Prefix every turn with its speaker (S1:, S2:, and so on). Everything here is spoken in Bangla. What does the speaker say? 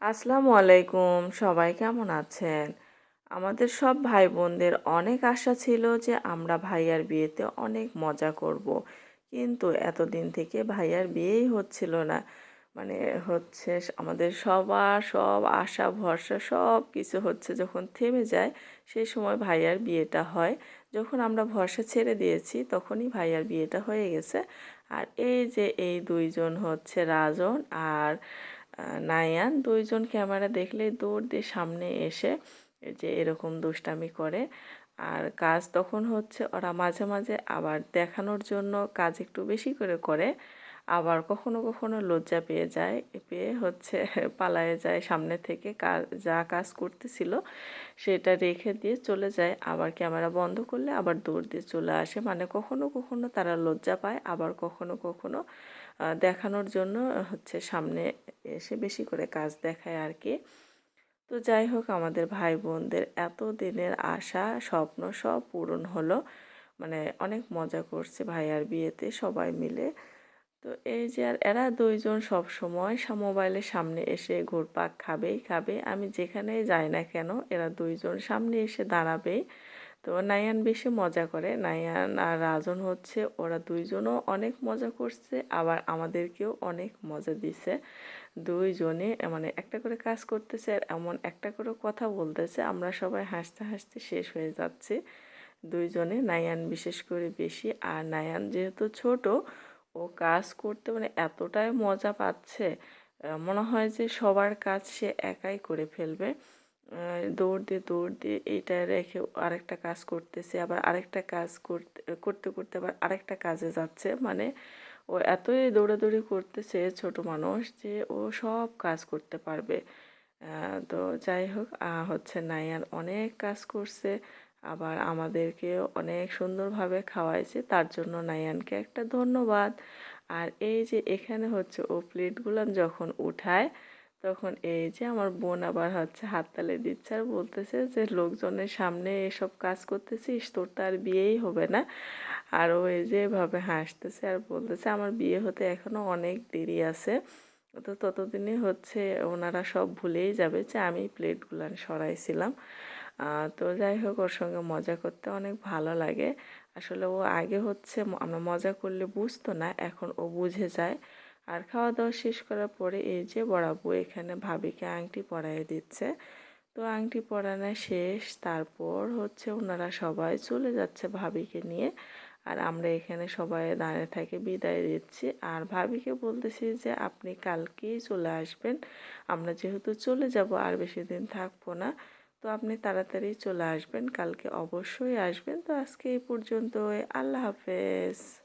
S1: আসসালামু আলাইকুম, সবাই কেমন আছেন? আমাদের সব ভাই বোনদের অনেক আশা ছিল যে আমরা ভাইয়ার বিয়েতে অনেক মজা করব। কিন্তু এতদিন থেকে ভাইয়ার বিয়েই হচ্ছিল না। মানে হচ্ছে আমাদের সবার সব আশা ভরসা সব কিছু হচ্ছে যখন থেমে যায়, সেই সময় ভাইয়ার বিয়েটা হয়। যখন আমরা ভরসা ছেড়ে দিয়েছি তখনই ভাইয়ার বিয়েটা হয়ে গেছে। আর এই যে এই দুইজন হচ্ছে রাজন আর নায়ান, দুইজন ক্যামেরা দেখলেই দৌড় দিয়ে সামনে এসে এই যে এরকম দুষ্টামি করে। আর কাজ তখন হচ্ছে ওরা মাঝে মাঝে আবার দেখানোর জন্য কাজ একটু বেশি করে করে, আবার কখনো কখনো লজ্জা পেয়ে যায়, পেয়ে হচ্ছে পালায়ে যায় সামনে থেকে, কাজ যা কাজ করতেছিল সেটা রেখে দিয়ে চলে যায়। আবার ক্যামেরা বন্ধ করলে আবার দৌড় দিয়ে চলে আসে। মানে কখনো কখনো তারা লজ্জা পায়, আবার কখনো কখনো দেখানোর জন্য হচ্ছে সামনে এসে বেশি করে কাজ দেখায় আর কি। তো যাই হোক, আমাদের ভাই বোনদের এত দিনের আশা স্বপ্ন সব পূরণ হলো। মানে অনেক মজা করছে ভাইয়ার বিয়েতে সবাই মিলে। তো এই যে আর এরা দুইজন সব সময় মোবাইলের সামনে এসে ঘুরপাক খাবেই খাবে, আমি যেখানেই যাই না কেন এরা দুইজন সামনে এসে দাঁড়াবেই। তো নায়ান বেশি মজা করে, নায়ান আর রাজন হচ্ছে ওরা দুইজনও অনেক মজা করছে, আবার আমাদেরকেও অনেক মজা দিছে। দুইজনে মানে একটা করে কাজ করতেছে আর এমন একটা করে কথা বলতেছে, আমরা সবাই হাসতে হাসতে শেষ হয়ে যাচ্ছে। দুইজনে, নায়ান বিশেষ করে বেশি। আর নায়ান যেহেতু ছোট, ও কাজ করতে মানে এতটাই মজা পাচ্ছে, মনে হয় যে সবার কাজ সে একাই করে ফেলবে। দৌড় দিয়ে এইটা রেখে আরেকটা কাজ করতেছে, আবার আরেকটা কাজ করতে করতে করতে আবার আরেকটা কাজে যাচ্ছে। মানে ও এতই দৌড়াদৌড়ি করতেছে ছোট মানুষ যে ও সব কাজ করতে পারবে। তো যাই হোক, হচ্ছে নায়ান অনেক কাজ করছে, আবার আমাদেরকেও অনেক সুন্দরভাবে খাওয়াইছে, তার জন্য নায়ানকে একটা ধন্যবাদ। আর এই যে এখানে হচ্ছে ও প্লেটগুলো যখন উঠায়, তখন এই যে আমার বোন আবার হচ্ছে হাততালি দিচ্ছে আর বলতেছে যে লোকজনের সামনে এসব কাজ করতেছিস, তোর তো আর বিয়েই হবে না। আর ও এই যে এভাবে হাসতেছে আর বলতেছে আমার বিয়ে হতে এখনো অনেক দেরি আছে। তো ততদিনে হচ্ছে ওনারা সব ভুলেই যাবে যে আমি প্লেটগুলো সরাইছিলাম। তো যাই হোক, ওর সঙ্গে মজা করতে অনেক ভালো লাগে। আসলে ও আগে হচ্ছে আমরা মজা করলে বুঝতো না, এখন ও বুঝে যায়। আর খাওয়া দাওয়া শেষ করার পরে এই যে বড় আপু এখানে ভাবিকে আংটি পরাই দিচ্ছে। তো আংটি পরানো শেষ, তারপর হচ্ছে ওনারা সবাই চলে যাচ্ছে ভাবিকে নিয়ে। আর আমরা এখানে সবাই দাঁড়িয়ে থেকে বিদায় দিচ্ছি, আর ভাবিকে বলতেছি যে আপনি কালকেই চলে আসবেন, আমরা যেহেতু চলে যাব আর বেশি দিন থাকবো না। তো আপনি তাড়াতাড়ি চলে আসবেন, কালকে অবশ্যই আসবেন। তো আজকে এই পর্যন্তই, আল্লাহ হাফেজ।